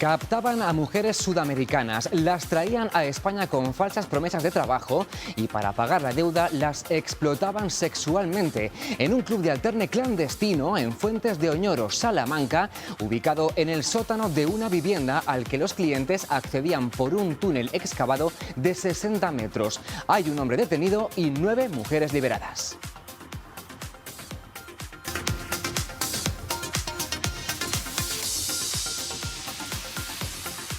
Captaban a mujeres sudamericanas, las traían a España con falsas promesas de trabajo y para pagar la deuda las explotaban sexualmente en un club de alterne clandestino en Fuentes de Oñoro, Salamanca, ubicado en el sótano de una vivienda al que los clientes accedían por un túnel excavado de 60 metros. Hay un hombre detenido y 9 mujeres liberadas.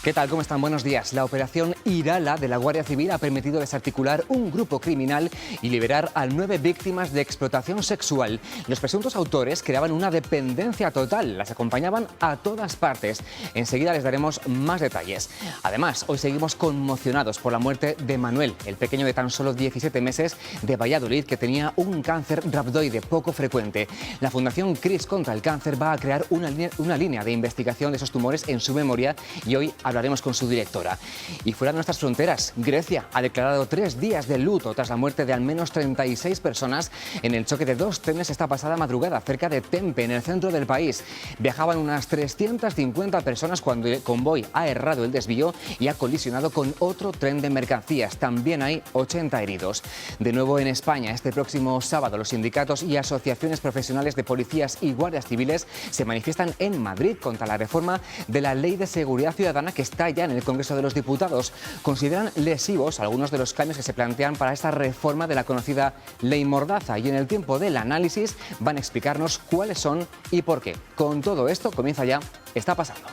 ¿Qué tal? ¿Cómo están? Buenos días. La operación Irala de la Guardia Civil ha permitido desarticular un grupo criminal y liberar a 9 víctimas de explotación sexual. Los presuntos autores creaban una dependencia total, las acompañaban a todas partes. Enseguida les daremos más detalles. Además, hoy seguimos conmocionados por la muerte de Manuel, el pequeño de tan solo 17 meses de Valladolid que tenía un cáncer rhabdoide poco frecuente. La Fundación CRIS contra el Cáncer va a crear una línea de investigación de esos tumores en su memoria y hoy hablaremos con su directora. Y fuera de nuestras fronteras, Grecia ha declarado 3 días de luto tras la muerte de al menos 36 personas en el choque de 2 trenes esta pasada madrugada cerca de Tempe, en el centro del país. Viajaban unas 350 personas cuando el convoy ha errado el desvío y ha colisionado con otro tren de mercancías. También hay 80 heridos. De nuevo en España, este próximo sábado, los sindicatos y asociaciones profesionales de policías y guardias civiles se manifiestan en Madrid contra la reforma de la Ley de Seguridad Ciudadana que está ya en el Congreso de los Diputados. Consideran lesivos algunos de los cambios que se plantean para esta reforma de la conocida Ley Mordaza y en el tiempo del análisis van a explicarnos cuáles son y por qué. Con todo esto comienza ya Está Pasando.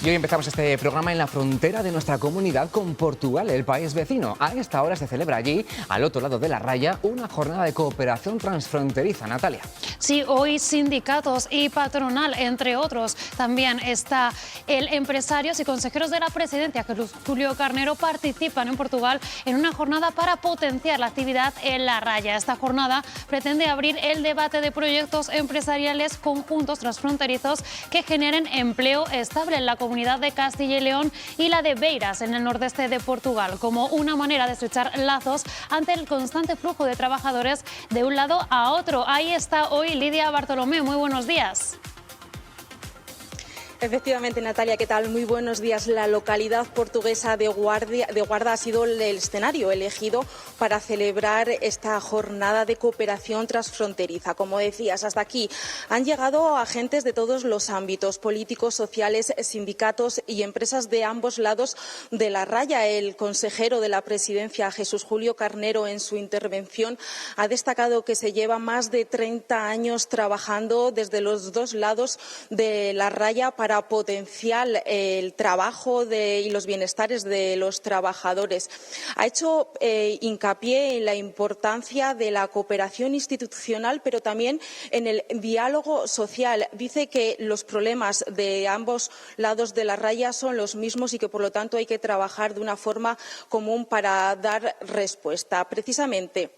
Y hoy empezamos este programa en la frontera de nuestra comunidad con Portugal, el país vecino. A esta hora se celebra allí, al otro lado de la raya, una jornada de cooperación transfronteriza. Natalia. Sí, hoy sindicatos y patronal, entre otros. También está el empresarios y consejeros de la presidencia, Julio Carnero, participan en Portugal en una jornada para potenciar la actividad en la raya. Esta jornada pretende abrir el debate de proyectos empresariales conjuntos transfronterizos que generen empleo estable en la comunidad de Castilla y León y la de Beiras, en el nordeste de Portugal, como una manera de estrechar lazos ante el constante flujo de trabajadores de un lado a otro. Ahí está hoy Lidia Bartolomé. Muy buenos días. Efectivamente, Natalia, ¿qué tal? Muy buenos días. La localidad portuguesa de Guarda ha sido el escenario elegido para celebrar esta jornada de cooperación transfronteriza. Como decías, hasta aquí han llegado agentes de todos los ámbitos, políticos, sociales, sindicatos y empresas de ambos lados de la raya. El consejero de la presidencia, Jesús Julio Carnero, en su intervención ha destacado que se lleva más de 30 años trabajando desde los dos lados de la raya para potenciar el trabajo y los bienestares de los trabajadores. Ha hecho hincapié en la importancia de la cooperación institucional, pero también en el diálogo social. Dice que los problemas de ambos lados de la raya son los mismos y que, por lo tanto, hay que trabajar de una forma común para dar respuesta. Precisamente,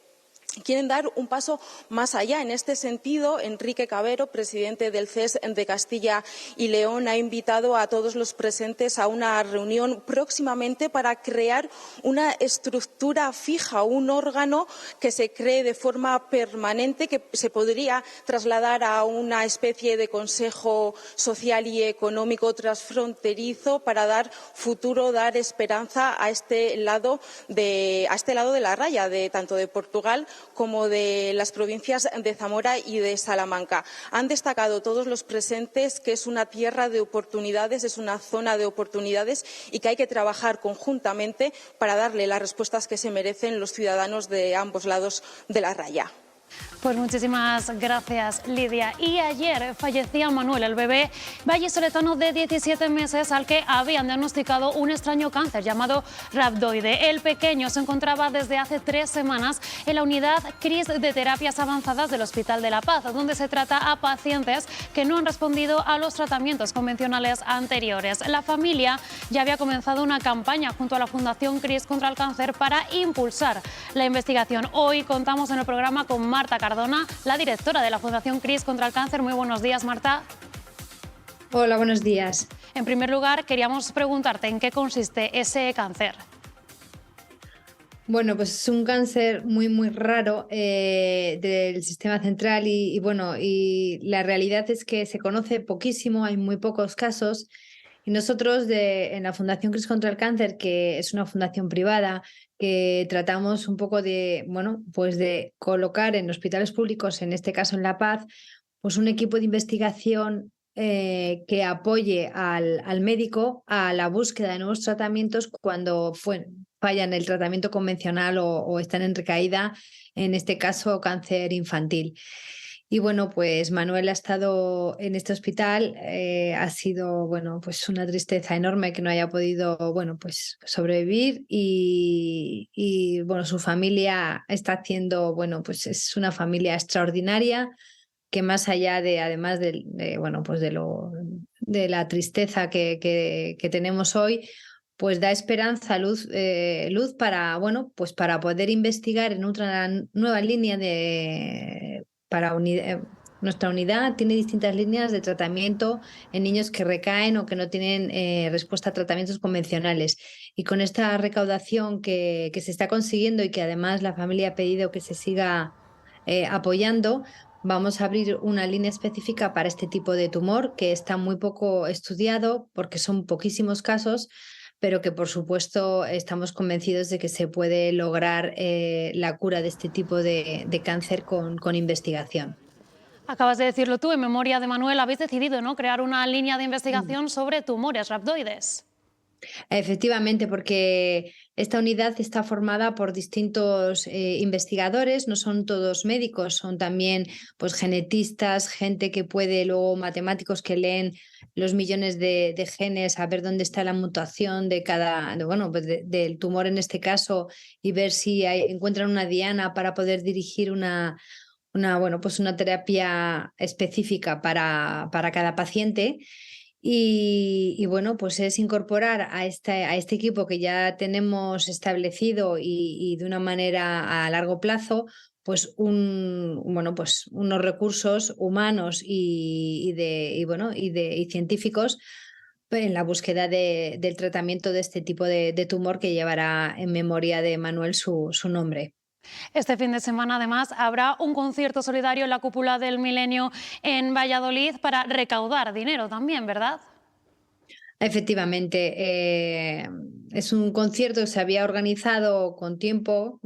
quieren dar un paso más allá. En este sentido, Enrique Cabero, presidente del CES de Castilla y León, ha invitado a todos los presentes a una reunión próximamente para crear una estructura fija, un órgano que se cree de forma permanente, que se podría trasladar a una especie de Consejo Social y Económico transfronterizo para dar futuro, dar esperanza a este lado de la raya, tanto de Portugal como de las provincias de Zamora y de Salamanca. Han destacado todos los presentes que es una tierra de oportunidades, es una zona de oportunidades y que hay que trabajar conjuntamente para darle las respuestas que se merecen los ciudadanos de ambos lados de la raya. Pues muchísimas gracias, Lidia. Y ayer fallecía Manuel, el bebé vallisoletano de 17 meses al que habían diagnosticado un extraño cáncer llamado rhabdoide. El pequeño se encontraba desde hace 3 semanas en la unidad CRIS de terapias avanzadas del Hospital de la Paz, donde se trata a pacientes que no han respondido a los tratamientos convencionales anteriores. La familia ya había comenzado una campaña junto a la Fundación CRIS contra el Cáncer para impulsar la investigación. Hoy contamos en el programa con Marta Carvajal, Cardona, la directora de la Fundación CRIS contra el Cáncer. Muy buenos días, Marta. Hola, buenos días. En primer lugar, queríamos preguntarte en qué consiste ese cáncer. Bueno, pues es un cáncer muy raro del sistema central y la realidad es que se conoce poquísimo, hay muy pocos casos. Y nosotros en la Fundación CRIS contra el Cáncer, que es una fundación privada, que tratamos un poco de colocar en hospitales públicos, en este caso en La Paz, pues un equipo de investigación que apoye al médico a la búsqueda de nuevos tratamientos cuando fallan el tratamiento convencional o están en recaída, en este caso cáncer infantil. Y bueno, pues Manuel ha estado en este hospital, ha sido pues una tristeza enorme que no haya podido pues sobrevivir y su familia está haciendo, pues es una familia extraordinaria que más allá de, además de la tristeza que tenemos hoy, pues da esperanza, luz para, para poder investigar en otra nueva línea nuestra unidad tiene distintas líneas de tratamiento en niños que recaen o que no tienen respuesta a tratamientos convencionales. Y con esta recaudación que se está consiguiendo y que además la familia ha pedido que se siga apoyando, vamos a abrir una línea específica para este tipo de tumor que está muy poco estudiado porque son poquísimos casos, pero que por supuesto estamos convencidos de que se puede lograr la cura de este tipo de cáncer con investigación. Acabas de decirlo tú, en memoria de Manuel habéis decidido, ¿no?, crear una línea de investigación sobre tumores rhabdoides. Efectivamente, porque esta unidad está formada por distintos investigadores, no son todos médicos, son también pues genetistas, gente que puede, luego matemáticos que leen los millones de genes, a ver dónde está la mutación de del tumor en este caso y ver si encuentran una diana para poder dirigir una terapia específica para cada paciente. Y pues es incorporar a este equipo que ya tenemos establecido y de una manera a largo plazo, pues unos recursos humanos y científicos en la búsqueda del tratamiento de este tipo de tumor que llevará en memoria de Manuel su nombre. Este fin de semana, además, habrá un concierto solidario en la Cúpula del Milenio en Valladolid para recaudar dinero también, ¿verdad? Efectivamente, es un concierto que se había organizado con tiempo,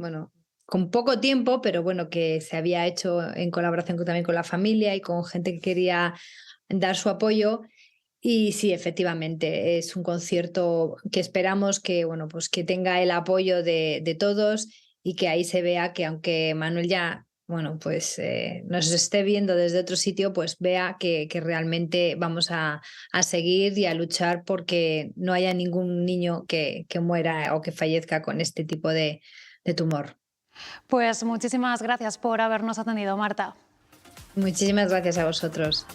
con poco tiempo, pero que se había hecho en colaboración también con la familia y con gente que quería dar su apoyo. Y sí, efectivamente, es un concierto que esperamos que tenga el apoyo de todos y que ahí se vea que aunque Manuel ya nos esté viendo desde otro sitio, pues vea que realmente vamos a seguir y a luchar porque no haya ningún niño que muera o que fallezca con este tipo de tumor. Pues muchísimas gracias por habernos atendido, Marta. Muchísimas gracias a vosotros.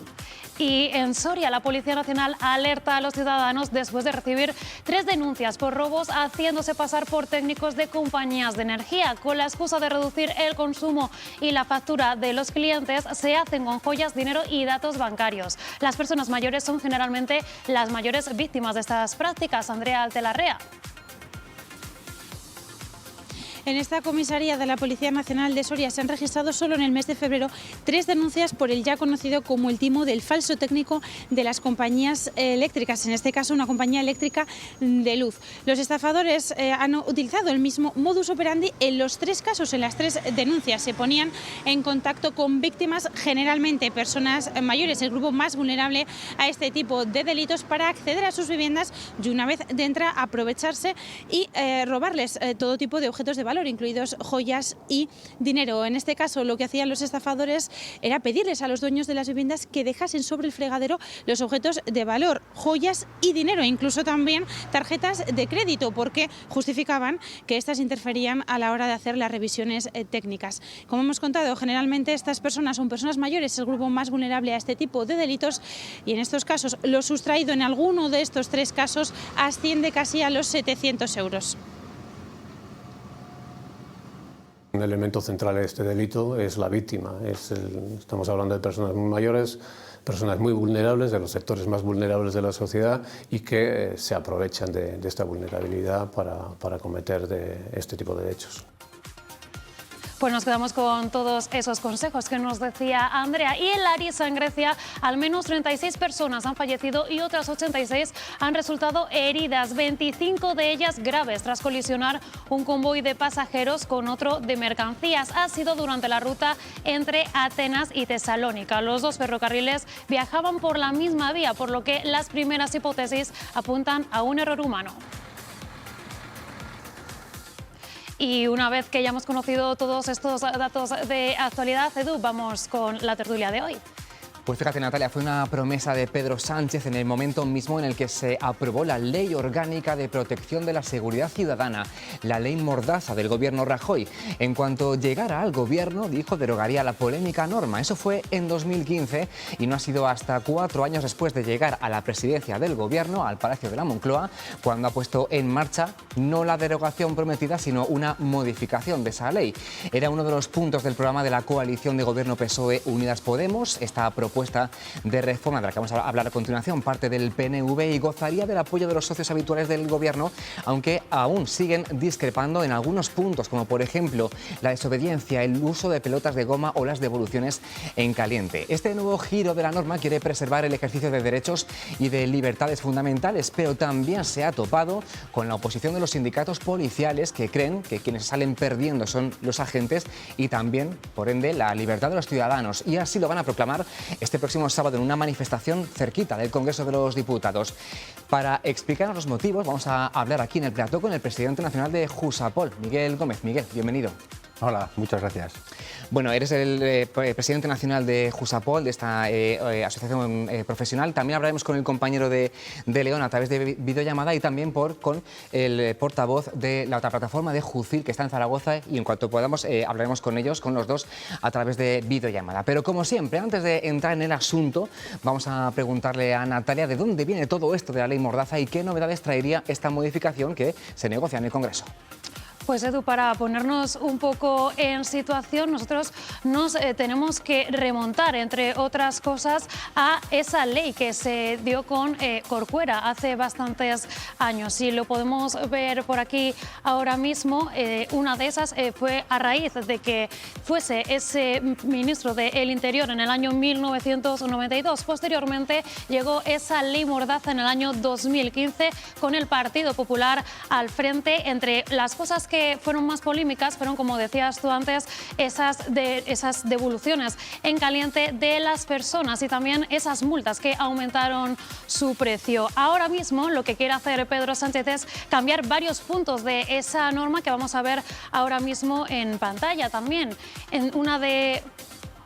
Y en Soria, la Policía Nacional alerta a los ciudadanos después de recibir 3 denuncias por robos haciéndose pasar por técnicos de compañías de energía. Con la excusa de reducir el consumo y la factura de los clientes, se hacen con joyas, dinero y datos bancarios. Las personas mayores son generalmente las mayores víctimas de estas prácticas. Andrea Altelarrea. En esta comisaría de la Policía Nacional de Soria se han registrado solo en el mes de febrero 3 denuncias por el ya conocido como el timo del falso técnico de las compañías eléctricas, en este caso una compañía eléctrica de luz. Los estafadores han utilizado el mismo modus operandi en los 3 casos. En las 3 denuncias se ponían en contacto con víctimas, generalmente personas mayores, el grupo más vulnerable a este tipo de delitos, para acceder a sus viviendas y una vez dentro aprovecharse y robarles todo tipo de objetos de valor, incluidos joyas y dinero. En este caso, lo que hacían los estafadores era pedirles a los dueños de las viviendas que dejasen sobre el fregadero los objetos de valor, joyas y dinero, incluso también tarjetas de crédito, porque justificaban que estas interferían a la hora de hacer las revisiones técnicas. Como hemos contado, generalmente estas personas son personas mayores, el grupo más vulnerable a este tipo de delitos, y en estos casos lo sustraído en alguno de estos 3 casos asciende casi a los 700 euros. un elemento central de este delito es la víctima. Estamos hablando de personas muy mayores, personas muy vulnerables, de los sectores más vulnerables de la sociedad y que se aprovechan de esta vulnerabilidad para cometer este tipo de hechos. Pues nos quedamos con todos esos consejos que nos decía Andrea. Y en Larissa, en Grecia, al menos 36 personas han fallecido y otras 86 han resultado heridas, 25 de ellas graves, tras colisionar un convoy de pasajeros con otro de mercancías. Ha sido durante la ruta entre Atenas y Tesalónica. Los dos ferrocarriles viajaban por la misma vía, por lo que las primeras hipótesis apuntan a un error humano. Y una vez que ya hemos conocido todos estos datos de actualidad, Edu, vamos con la tertulia de hoy. Pues fíjate, Natalia, fue una promesa de Pedro Sánchez en el momento mismo en el que se aprobó la Ley Orgánica de Protección de la Seguridad Ciudadana, la Ley Mordaza del gobierno Rajoy. En cuanto llegara al gobierno, dijo, derogaría la polémica norma. Eso fue en 2015 y no ha sido hasta 4 años después de llegar a la presidencia del gobierno, al Palacio de la Moncloa, cuando ha puesto en marcha no la derogación prometida, sino una modificación de esa ley. Era uno de los puntos del programa de la coalición de gobierno PSOE Unidas Podemos. Esta propuesta de reforma de la que vamos a hablar a continuación parte del PNV y gozaría del apoyo de los socios habituales del gobierno, aunque aún siguen discrepando en algunos puntos, como por ejemplo la desobediencia, el uso de pelotas de goma o las devoluciones en caliente. Este nuevo giro de la norma quiere preservar el ejercicio de derechos y de libertades fundamentales, pero también se ha topado con la oposición de los sindicatos policiales, que creen que quienes salen perdiendo son los agentes y también, por ende, la libertad de los ciudadanos. Y así lo van a proclamar este próximo sábado en una manifestación cerquita del Congreso de los Diputados. Para explicarnos los motivos, vamos a hablar aquí en el plató con el presidente nacional de Jusapol, Miguel Gómez. Miguel, bienvenido. Hola, muchas gracias. Bueno, eres el presidente nacional de Jusapol, de esta asociación profesional. También hablaremos con el compañero de León a través de videollamada y también con el portavoz de la otra plataforma de Jucil, que está en Zaragoza, y en cuanto podamos hablaremos con ellos, con los dos, a través de videollamada. Pero como siempre, antes de entrar en el asunto, vamos a preguntarle a Natalia de dónde viene todo esto de la ley Mordaza y qué novedades traería esta modificación que se negocia en el Congreso. Pues Edu, para ponernos un poco en situación, nosotros nos tenemos que remontar, entre otras cosas, a esa ley que se dio con Corcuera hace bastantes años. Y lo podemos ver por aquí ahora mismo. Una de esas fue a raíz de que fuese ese ministro del Interior en el año 1992. Posteriormente llegó esa ley Mordaza en el año 2015 con el Partido Popular al frente. Entre las cosas que fueron más polémicas fueron, como decías tú antes, esas devoluciones en caliente de las personas y también esas multas que aumentaron su precio. Ahora mismo lo que quiere hacer Pedro Sánchez es cambiar varios puntos de esa norma que vamos a ver ahora mismo en pantalla también.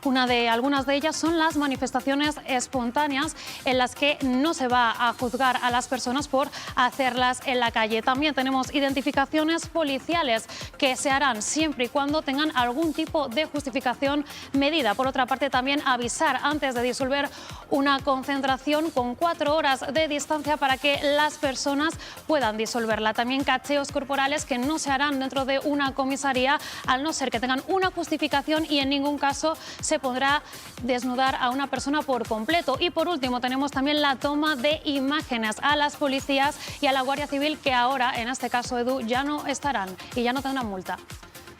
Algunas de ellas son las manifestaciones espontáneas en las que no se va a juzgar a las personas por hacerlas en la calle. También tenemos identificaciones policiales que se harán siempre y cuando tengan algún tipo de justificación medida. Por otra parte, también avisar antes de disolver una concentración con 4 horas de distancia para que las personas puedan disolverla. También cacheos corporales que no se harán dentro de una comisaría al no ser que tengan una justificación y en ningún caso se podrá desnudar a una persona por completo. Y por último tenemos también la toma de imágenes a las policías y a la Guardia Civil, que ahora, en este caso, Edu, ya no estarán y ya no tendrán multa.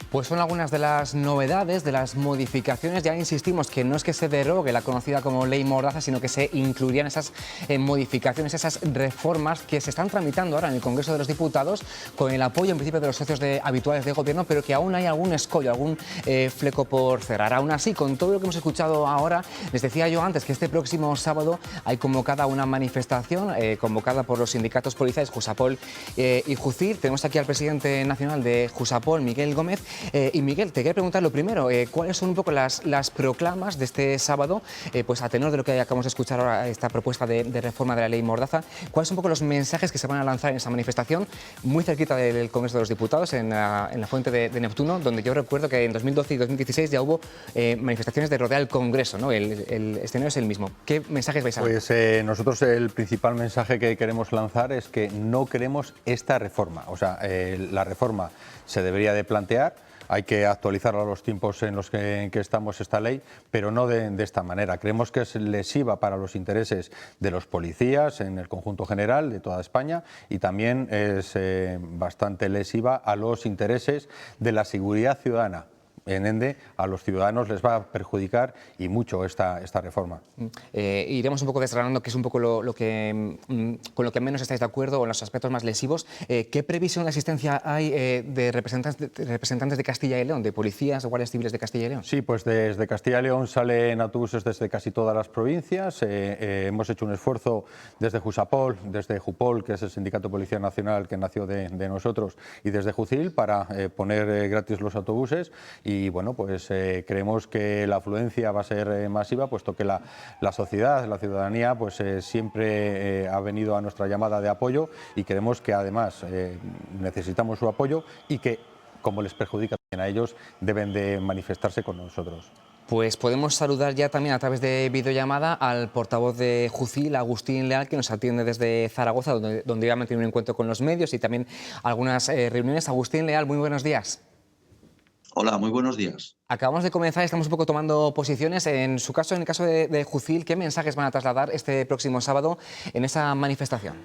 Pues son algunas de las novedades, de las modificaciones. Ya insistimos que no es que se derogue la conocida como ley Mordaza, sino que se incluirían esas modificaciones, esas reformas que se están tramitando ahora en el Congreso de los Diputados con el apoyo en principio de los socios habituales de gobierno, pero que aún hay algún escollo, algún fleco por cerrar. Aún así, con todo lo que hemos escuchado ahora, les decía yo antes que este próximo sábado hay convocada una manifestación convocada por los sindicatos policiales Jusapol y Jucil. Tenemos aquí al presidente nacional de Jusapol, Miguel Gómez. Y Miguel, te quería preguntar lo primero, ¿cuáles son un poco las proclamas de este sábado? Pues a tenor de lo que acabamos de escuchar ahora, esta propuesta de reforma de la ley Mordaza, ¿cuáles son un poco los mensajes que se van a lanzar en esa manifestación muy cerquita del Congreso de los Diputados, en la fuente de Neptuno, donde yo recuerdo que en 2012 y 2016 ya hubo manifestaciones de rodear el Congreso, ¿no? El escenario es el mismo. ¿Qué mensajes vais a lanzar? Pues nosotros el principal mensaje que queremos lanzar es que no queremos esta reforma. O sea, la reforma se debería de plantear hay que actualizar a los tiempos en los que estamos esta ley, pero no de esta manera. Creemos que es lesiva para los intereses de los policías en el conjunto general de toda España y también es bastante lesiva a los intereses de la seguridad ciudadana. En ende, a los ciudadanos les va a perjudicar y mucho esta reforma. Iremos un poco desgranando qué es un poco con lo que menos estáis de acuerdo o en los aspectos más lesivos. ¿Qué previsión de asistencia hay de representantes de Castilla y León, de policías, de guardias civiles de Castilla y León? Sí, pues desde Castilla y León salen autobuses desde casi todas las provincias. Hemos hecho un esfuerzo desde Jusapol, desde Jupol, que es el Sindicato de Policía Nacional que nació de nosotros, y desde Jucil para poner gratis los autobuses. Y bueno, pues creemos que la afluencia va a ser masiva, puesto que la sociedad, la ciudadanía, pues siempre ha venido a nuestra llamada de apoyo y creemos que además necesitamos su apoyo y que, como les perjudica también a ellos, deben de manifestarse con nosotros. Pues podemos saludar ya también a través de videollamada al portavoz de Jucil, Agustín Leal, que nos atiende desde Zaragoza, donde iba a mantener un encuentro con los medios y también algunas reuniones. Agustín Leal, muy buenos días. Hola, muy buenos días. Acabamos de comenzar, estamos un poco tomando posiciones. En su caso, en el caso de Jucil, ¿qué mensajes van a trasladar este próximo sábado en esa manifestación?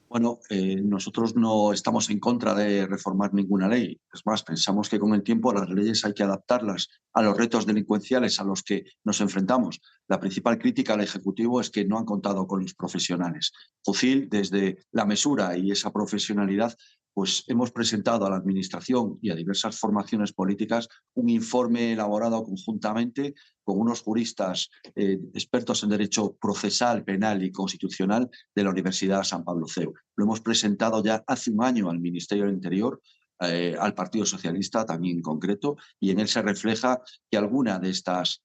Bueno, nosotros no estamos en contra de reformar ninguna ley. Es más, pensamos que con el tiempo las leyes hay que adaptarlas a los retos delincuenciales a los que nos enfrentamos. La principal crítica al Ejecutivo es que no han contado con los profesionales. Jucil, desde la mesura y esa profesionalidad, pues hemos presentado a la Administración y a diversas formaciones políticas un informe elaborado conjuntamente con unos juristas expertos en derecho procesal, penal y constitucional de la Universidad San Pablo CEU. Lo hemos presentado ya hace un año al Ministerio del Interior, al Partido Socialista también en concreto, y en él se refleja que alguna de estas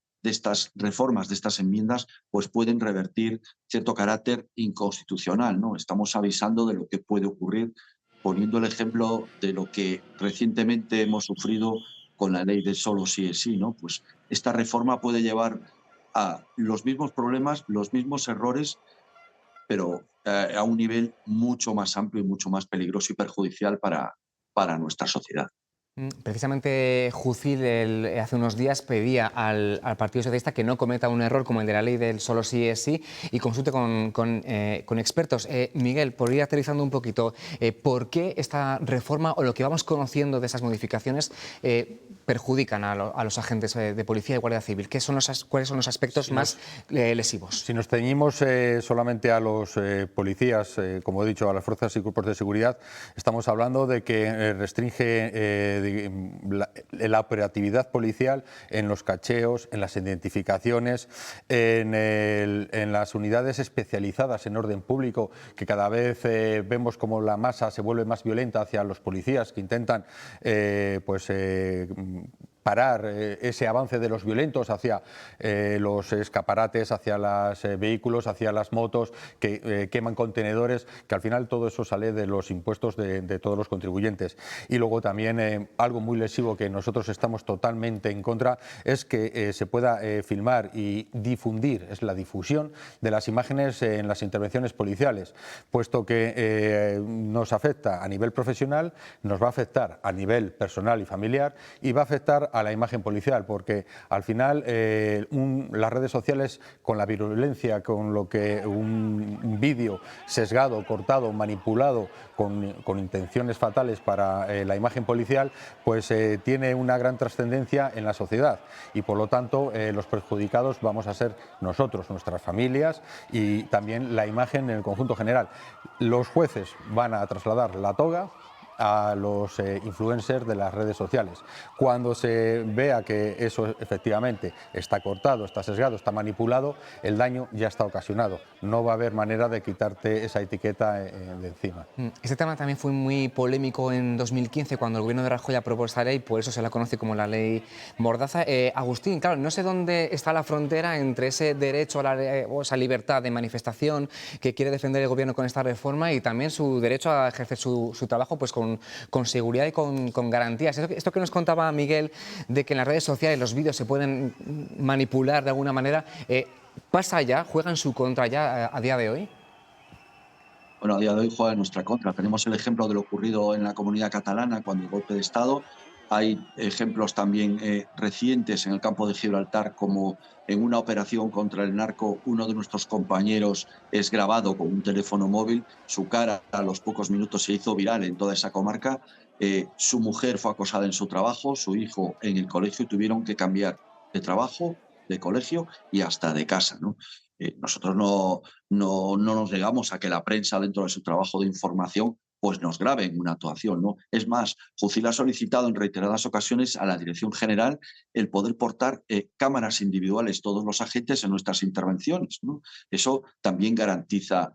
reformas, de estas enmiendas, pues pueden revertir cierto carácter inconstitucional, ¿no? Estamos avisando de lo que puede ocurrir, poniendo el ejemplo de lo que recientemente hemos sufrido con la ley de solo sí es sí, ¿no? Pues esta reforma puede llevar a los mismos problemas, los mismos errores, pero a un nivel mucho más amplio y mucho más peligroso y perjudicial para nuestra sociedad. Precisamente Jucil hace unos días pedía al Partido Socialista que no cometa un error como el de la ley del solo sí es sí y consulte con expertos. Miguel, por ir aterrizando un poquito, ¿por qué esta reforma o lo que vamos conociendo de esas modificaciones perjudican a los agentes de policía y guardia civil? ¿Cuáles son los aspectos más lesivos? Si nos ceñimos solamente a los policías, como he dicho, a las fuerzas y cuerpos de seguridad, estamos hablando de que restringe la operatividad policial en los cacheos, en las identificaciones, en las unidades especializadas en orden público, que cada vez vemos como la masa se vuelve más violenta hacia los policías que intentan parar ese avance de los violentos hacia los escaparates, hacia los vehículos, hacia las motos que queman contenedores, que al final todo eso sale de los impuestos de todos los contribuyentes. Y luego también algo muy lesivo que nosotros estamos totalmente en contra es que se pueda filmar y difundir, es la difusión de las imágenes en las intervenciones policiales, puesto que nos afecta a nivel profesional, nos va a afectar a nivel personal y familiar y va a afectar a la imagen policial, porque al final las redes sociales, con la virulencia, con lo que un vídeo sesgado, cortado, manipulado con intenciones fatales para la imagen policial, pues tiene una gran trascendencia en la sociedad y por lo tanto los perjudicados vamos a ser nosotros, nuestras familias y también la imagen en el conjunto general. Los jueces van a trasladar la toga a los influencers de las redes sociales. Cuando se vea que eso efectivamente está cortado, está sesgado, está manipulado, el daño ya está ocasionado. No va a haber manera de quitarte esa etiqueta de encima. Este tema también fue muy polémico en 2015 cuando el gobierno de Rajoy aprobó esta ley, por eso se la conoce como la ley Mordaza. Agustín, claro, no sé dónde está la frontera entre ese derecho a esa libertad de manifestación que quiere defender el gobierno con esta reforma y también su derecho a ejercer su trabajo pues con seguridad y con garantías. Esto que nos contaba Miguel, de que en las redes sociales los vídeos se pueden manipular de alguna manera, ¿pasa ya? ¿Juega en su contra ya a día de hoy? Bueno, a día de hoy juega en nuestra contra. Tenemos el ejemplo de lo ocurrido en la Comunidad Catalana cuando el golpe de Estado, Hay ejemplos también recientes en el campo de Gibraltar, como en una operación contra el narco, uno de nuestros compañeros es grabado con un teléfono móvil, su cara a los pocos minutos se hizo viral en toda esa comarca, su mujer fue acosada en su trabajo, su hijo en el colegio, y tuvieron que cambiar de trabajo, de colegio y hasta de casa, ¿no? Nosotros no nos negamos a que la prensa, dentro de su trabajo de información, pues nos graben una actuación, ¿no? Es más, Jucil ha solicitado en reiteradas ocasiones a la Dirección General el poder portar cámaras individuales, todos los agentes, en nuestras intervenciones, ¿no? Eso también garantiza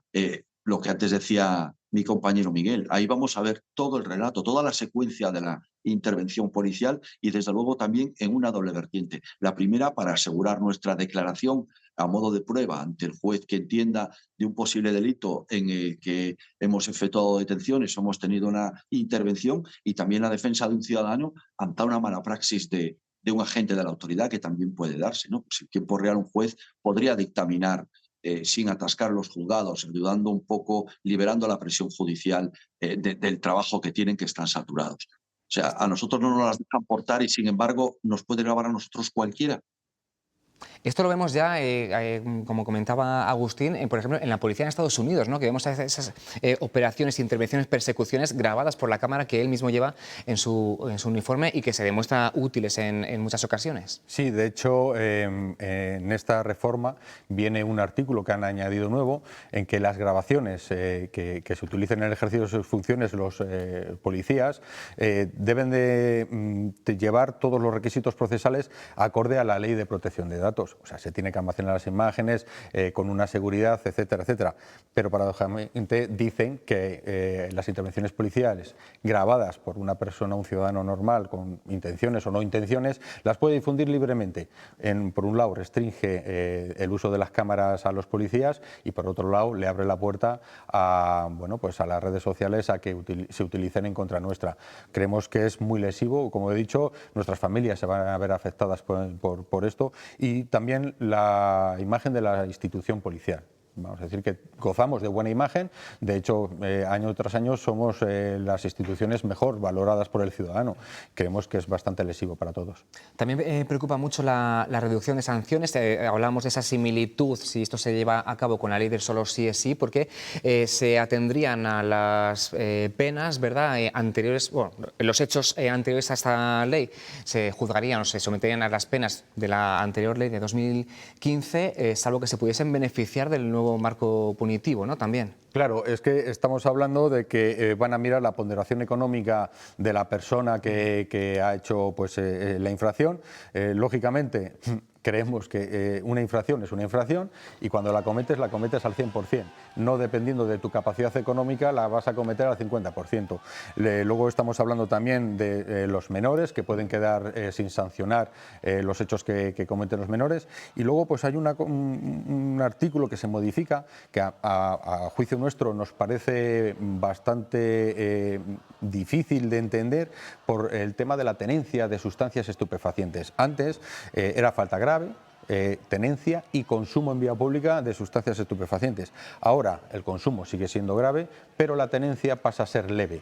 lo que antes decía mi compañero Miguel. Ahí vamos a ver todo el relato, toda la secuencia de la intervención policial, y desde luego también en una doble vertiente. La primera, para asegurar nuestra declaración a modo de prueba ante el juez que entienda de un posible delito en el que hemos efectuado detenciones o hemos tenido una intervención, y también la defensa de un ciudadano ante una mala praxis de un agente de la autoridad, que también puede darse, ¿no? Pues en tiempo real un juez podría dictaminar sin atascar los juzgados, ayudando un poco, liberando la presión judicial del trabajo que tienen, que están saturados. O sea, a nosotros no nos las dejan portar y, sin embargo, nos puede grabar a nosotros cualquiera. Esto lo vemos ya, como comentaba Agustín, por ejemplo, en la policía en Estados Unidos, ¿no? Que vemos esas operaciones, intervenciones, persecuciones grabadas por la cámara que él mismo lleva en su uniforme y que se demuestran útiles en muchas ocasiones. Sí, de hecho, en esta reforma viene un artículo que han añadido nuevo, en que las grabaciones que se utilicen en el ejercicio de sus funciones los policías deben de llevar todos los requisitos procesales acorde a la Ley de Protección de Datos. O sea, se tiene que almacenar las imágenes con una seguridad, etcétera, etcétera. Pero paradójicamente dicen que las intervenciones policiales grabadas por una persona, un ciudadano normal, con intenciones o no intenciones, las puede difundir libremente. Por un lado, restringe el uso de las cámaras a los policías, y por otro lado, le abre la puerta a, bueno, pues a las redes sociales a que se utilicen en contra nuestra. Creemos que es muy lesivo, como he dicho, nuestras familias se van a ver afectadas por esto, y también la imagen de la institución policial. Vamos a decir que gozamos de buena imagen, de hecho, año tras año somos las instituciones mejor valoradas por el ciudadano. Creemos que es bastante lesivo para todos. También preocupa mucho la reducción de sanciones. Hablamos de esa similitud, si esto se lleva a cabo con la ley del solo sí es sí, porque se atendrían a las penas, ¿verdad?, anteriores, bueno, los hechos anteriores a esta ley se juzgarían o se someterían a las penas de la anterior ley de 2015, salvo que se pudiesen beneficiar del nuevo marco punitivo, ¿no? También. Claro, es que estamos hablando de que van a mirar la ponderación económica de la persona que ha hecho pues, la infracción. Lógicamente, creemos que una infracción es una infracción, y cuando la cometes al 100%. No dependiendo de tu capacidad económica, la vas a cometer al 50%. Luego estamos hablando también de los menores, que pueden quedar sin sancionar los hechos que cometen los menores. Y luego pues hay un artículo que se modifica, que a juicio nuestro nos parece bastante difícil de entender, por el tema de la tenencia de sustancias estupefacientes. Antes era falta grave, tenencia y consumo en vía pública de sustancias estupefacientes. Ahora el consumo sigue siendo grave, pero la tenencia pasa a ser leve.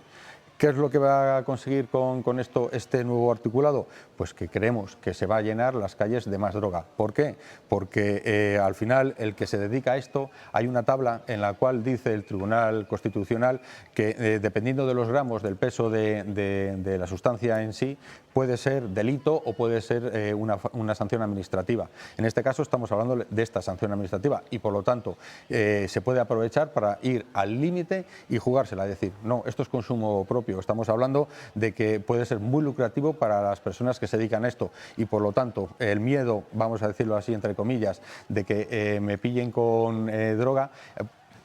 ¿Qué es lo que va a conseguir con esto este nuevo articulado? Pues que creemos que se va a llenar las calles de más droga. ¿Por qué? Porque al final el que se dedica a esto, hay una tabla en la cual dice el Tribunal Constitucional que dependiendo de los gramos del peso de la sustancia en sí, puede ser delito o puede ser una sanción administrativa. En este caso estamos hablando de esta sanción administrativa, y por lo tanto se puede aprovechar para ir al límite y jugársela, es decir, no, esto es consumo propio. Estamos hablando de que puede ser muy lucrativo para las personas que se dedican a esto, y por lo tanto el miedo, vamos a decirlo así entre comillas, de que me pillen con droga,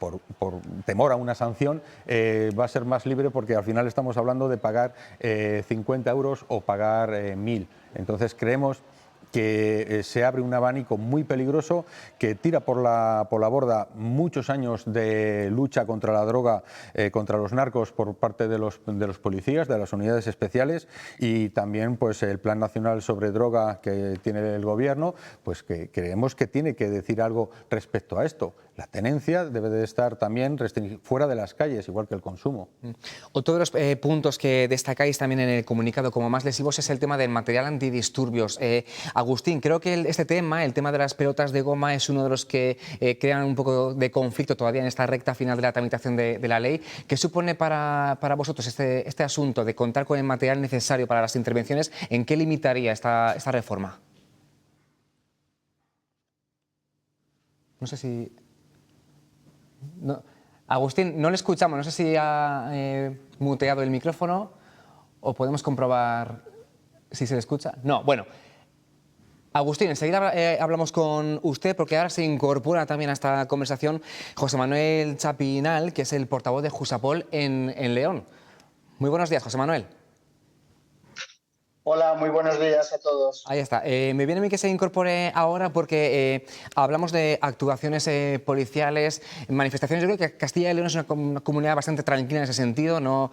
por temor a una sanción, va a ser más libre, porque al final estamos hablando de pagar 50 euros o pagar 1.000. Entonces creemos que se abre un abanico muy peligroso que tira por la borda muchos años de lucha contra la droga, contra los narcos por parte de los policías, de las unidades especiales, y también pues el Plan Nacional sobre Droga que tiene el Gobierno, pues que creemos que tiene que decir algo respecto a esto. La tenencia debe de estar también fuera de las calles, igual que el consumo. Otro de los puntos que destacáis también en el comunicado como más lesivos es el tema del material antidisturbios. Agustín, creo que este tema, el tema de las pelotas de goma, es uno de los que crean un poco de conflicto todavía en esta recta final de la tramitación de la ley. ¿Qué supone para vosotros este asunto de contar con el material necesario para las intervenciones? ¿En qué limitaría esta reforma? No sé si... No. Agustín, no le escuchamos, no sé si ha muteado el micrófono o podemos comprobar si se le escucha. No, bueno. Agustín, enseguida hablamos con usted porque ahora se incorpora también a esta conversación José Manuel Chapinal, que es el portavoz de Jusapol en León. Muy buenos días, José Manuel. Hola, muy buenos días a todos. Ahí está. Me viene a mí que se incorpore ahora porque hablamos de actuaciones policiales, manifestaciones. Yo creo que Castilla y León es una comunidad bastante tranquila en ese sentido. No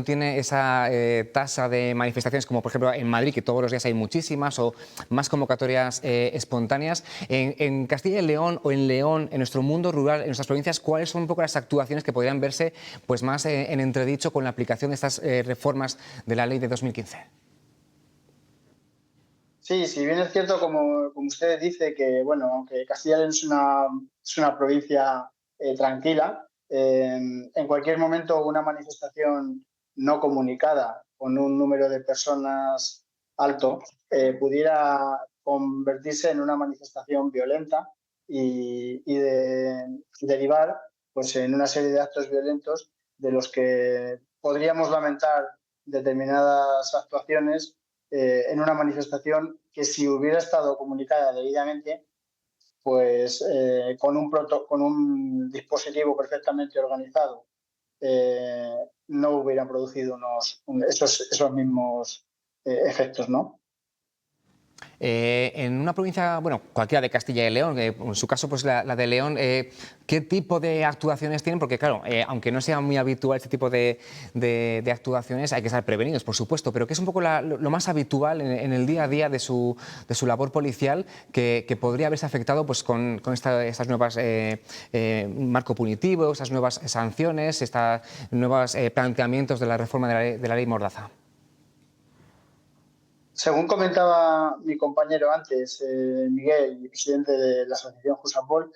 tiene esa tasa de manifestaciones como, por ejemplo, en Madrid, que todos los días hay muchísimas, o más convocatorias espontáneas. En Castilla y León o en León, en nuestro mundo rural, en nuestras provincias, ¿cuáles son un poco las actuaciones que podrían verse pues, más en entredicho con la aplicación de estas reformas de la ley de 2015? Sí, si bien es cierto, como usted dice, que bueno, aunque Castilla y León es una provincia tranquila, en cualquier momento una manifestación no comunicada con un número de personas alto pudiera convertirse en una manifestación violenta y derivar pues, en una serie de actos violentos de los que podríamos lamentar determinadas actuaciones en una manifestación que, si hubiera estado comunicada debidamente, pues con un dispositivo perfectamente organizado, no hubieran producido esos mismos efectos, ¿no? En una provincia, bueno, cualquiera de Castilla y León, en su caso pues la de León, ¿qué tipo de actuaciones tienen? Porque claro, aunque no sea muy habitual este tipo de actuaciones, hay que estar prevenidos, por supuesto, pero ¿qué es un poco lo más habitual en el día a día de su labor policial que podría haberse afectado pues, con estas nuevas marco punitivo, estas nuevas sanciones, estos nuevos planteamientos de la reforma de la ley Mordaza? Según comentaba mi compañero antes, Miguel, presidente de la asociación Jusapol,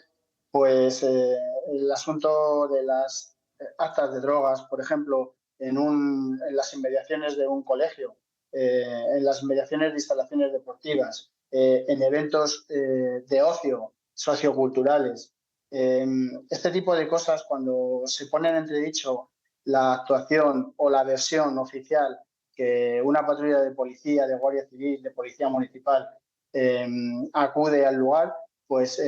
pues el asunto de las actas de drogas, por ejemplo, en las inmediaciones de un colegio, en las inmediaciones de instalaciones deportivas, en eventos de ocio, socioculturales. Este tipo de cosas, cuando se pone en entredicho la actuación o la versión oficial que una patrulla de policía, de Guardia Civil, de Policía Municipal acude al lugar, pues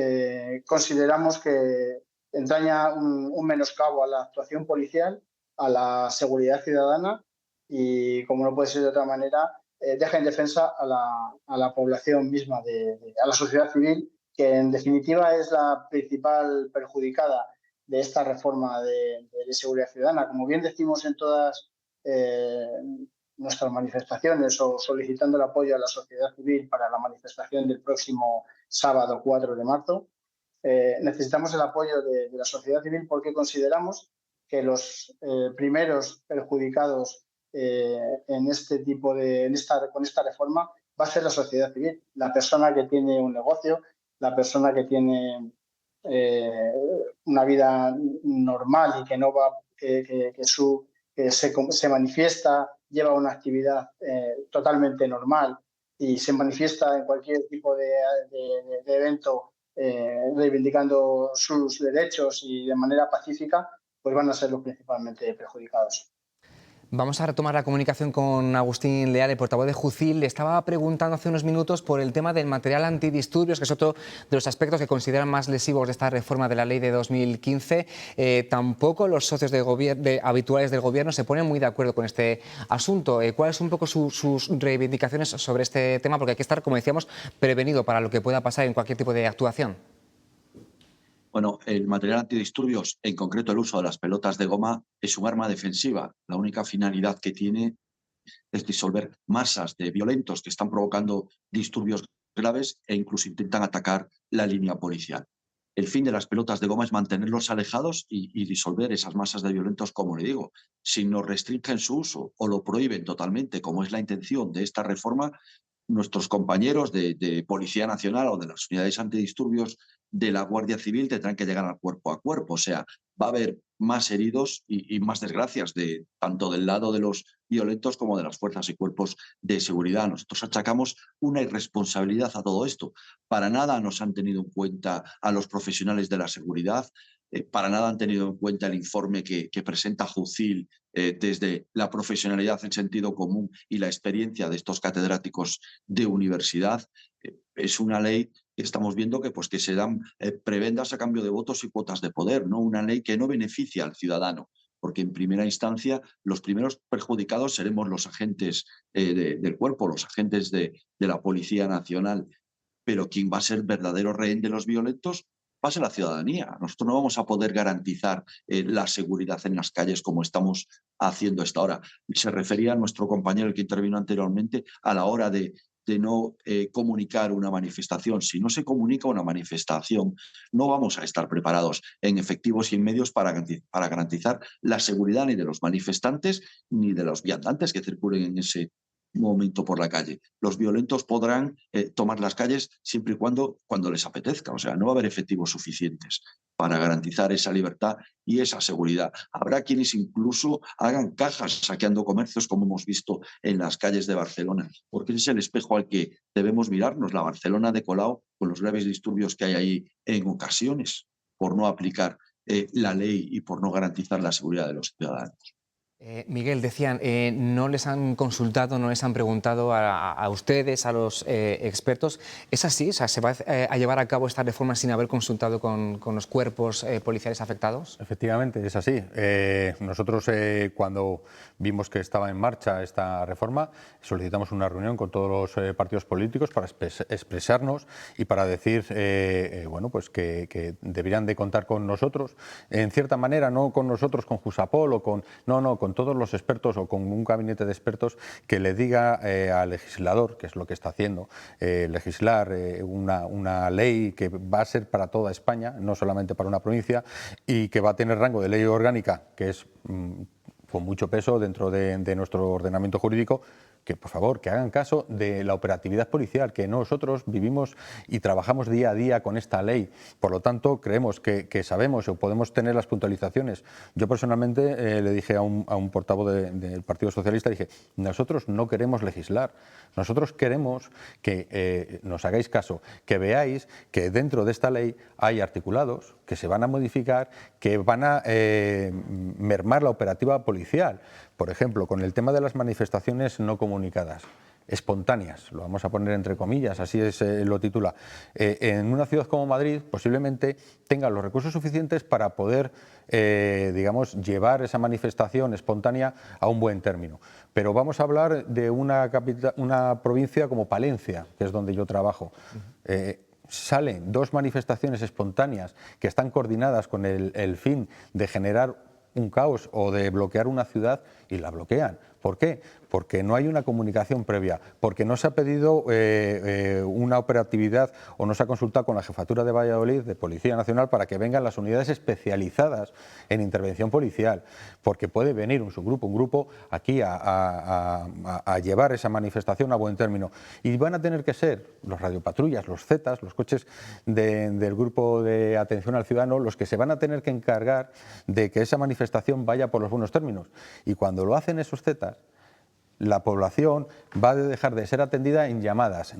consideramos que entraña un menoscabo a la actuación policial, a la seguridad ciudadana y, como no puede ser de otra manera, deja en defensa a la población misma, a la sociedad civil, que en definitiva es la principal perjudicada de esta reforma de seguridad ciudadana. Como bien decimos en todas nuestras manifestaciones o solicitando el apoyo a la sociedad civil para la manifestación del próximo sábado 4 de marzo, necesitamos el apoyo de la sociedad civil porque consideramos que los primeros perjudicados con esta reforma va a ser la sociedad civil, la persona que tiene un negocio, la persona que tiene una vida normal y que no va que se manifiesta, lleva una actividad totalmente normal y se manifiesta en cualquier tipo de evento reivindicando sus derechos y de manera pacífica, pues van a ser los principalmente perjudicados. Vamos a retomar la comunicación con Agustín Leal, el portavoz de Jucil. Le estaba preguntando hace unos minutos por el tema del material antidisturbios, que es otro de los aspectos que consideran más lesivos de esta reforma de la ley de 2015. Tampoco los socios habituales del Gobierno se ponen muy de acuerdo con este asunto. ¿Cuáles son un poco sus reivindicaciones sobre este tema? Porque hay que estar, como decíamos, prevenido para lo que pueda pasar en cualquier tipo de actuación. Bueno, el material antidisturbios, en concreto el uso de las pelotas de goma, es un arma defensiva. La única finalidad que tiene es disolver masas de violentos que están provocando disturbios graves e incluso intentan atacar la línea policial. El fin de las pelotas de goma es mantenerlos alejados y disolver esas masas de violentos, como le digo. Si nos restringen su uso o lo prohíben totalmente, como es la intención de esta reforma, nuestros compañeros de Policía Nacional o de las unidades antidisturbios de la Guardia Civil tendrán que llegar al cuerpo a cuerpo. O sea, va a haber más heridos y más desgracias, tanto del lado de los violentos como de las fuerzas y cuerpos de seguridad. Nosotros achacamos una irresponsabilidad a todo esto. Para nada nos han tenido en cuenta a los profesionales de la seguridad, para nada han tenido en cuenta el informe que presenta Jucil desde la profesionalidad, el sentido común y la experiencia de estos catedráticos de universidad. Es una ley que estamos viendo que se dan prebendas a cambio de votos y cuotas de poder, ¿no? Una ley que no beneficia al ciudadano, porque en primera instancia los primeros perjudicados seremos los agentes del cuerpo, los agentes de la Policía Nacional, pero quien va a ser verdadero rehén de los violentos va a ser la ciudadanía. Nosotros no vamos a poder garantizar la seguridad en las calles como estamos haciendo hasta ahora. Se refería a nuestro compañero, el que intervino anteriormente, a la hora de no comunicar una manifestación. Si no se comunica una manifestación, no vamos a estar preparados en efectivos y en medios para garantizar la seguridad ni de los manifestantes ni de los viandantes que circulen en ese momento por la calle. Los violentos podrán tomar las calles siempre y cuando les apetezca. O sea, no va a haber efectivos suficientes para garantizar esa libertad y esa seguridad. Habrá quienes incluso hagan cajas saqueando comercios, como hemos visto en las calles de Barcelona, porque ese es el espejo al que debemos mirarnos, la Barcelona de Colau, con los graves disturbios que hay ahí en ocasiones, por no aplicar la ley y por no garantizar la seguridad de los ciudadanos. Miguel, decían, no les han consultado, no les han preguntado a ustedes, a los expertos. ¿Es así? O sea, ¿se va a llevar a cabo esta reforma sin haber consultado con los cuerpos policiales afectados? Efectivamente, es así. Nosotros, cuando vimos que estaba en marcha esta reforma, solicitamos una reunión con todos los partidos políticos para expresarnos y para decir bueno, pues que deberían de contar con nosotros, en cierta manera, no con nosotros, con Jusapol o con todos los expertos o con un gabinete de expertos que le diga al legislador, que es lo que está haciendo, legislar una ley que va a ser para toda España, no solamente para una provincia, y que va a tener rango de ley orgánica, que es con mucho peso dentro de nuestro ordenamiento jurídico, que por favor que hagan caso de la operatividad policial, que nosotros vivimos y trabajamos día a día con esta ley. Por lo tanto, creemos que sabemos o podemos tener las puntualizaciones. Yo personalmente le dije a un portavoz del Partido Socialista, dije, nosotros no queremos legislar, nosotros queremos que nos hagáis caso, que veáis que dentro de esta ley hay articulados que se van a modificar, que van a mermar la operativa policial. Por ejemplo, con el tema de las manifestaciones no comunicadas, espontáneas, lo vamos a poner entre comillas, así lo titula. En una ciudad como Madrid posiblemente tengan los recursos suficientes para poder, digamos, llevar esa manifestación espontánea a un buen término. Pero vamos a hablar de una provincia como Palencia, que es donde yo trabajo. Salen dos manifestaciones espontáneas que están coordinadas con el fin de generar un caos o de bloquear una ciudad y la bloquean. ¿Por qué? Porque no hay una comunicación previa, porque no se ha pedido una operatividad o no se ha consultado con la Jefatura de Valladolid, de Policía Nacional, para que vengan las unidades especializadas en intervención policial, porque puede venir un subgrupo, un grupo aquí a llevar esa manifestación a buen término. Y van a tener que ser los radiopatrullas, los Zetas, los coches del grupo de atención al ciudadano, los que se van a tener que encargar de que esa manifestación vaya por los buenos términos. Y cuando lo hacen esos Zetas, la población va a dejar de ser atendida en llamadas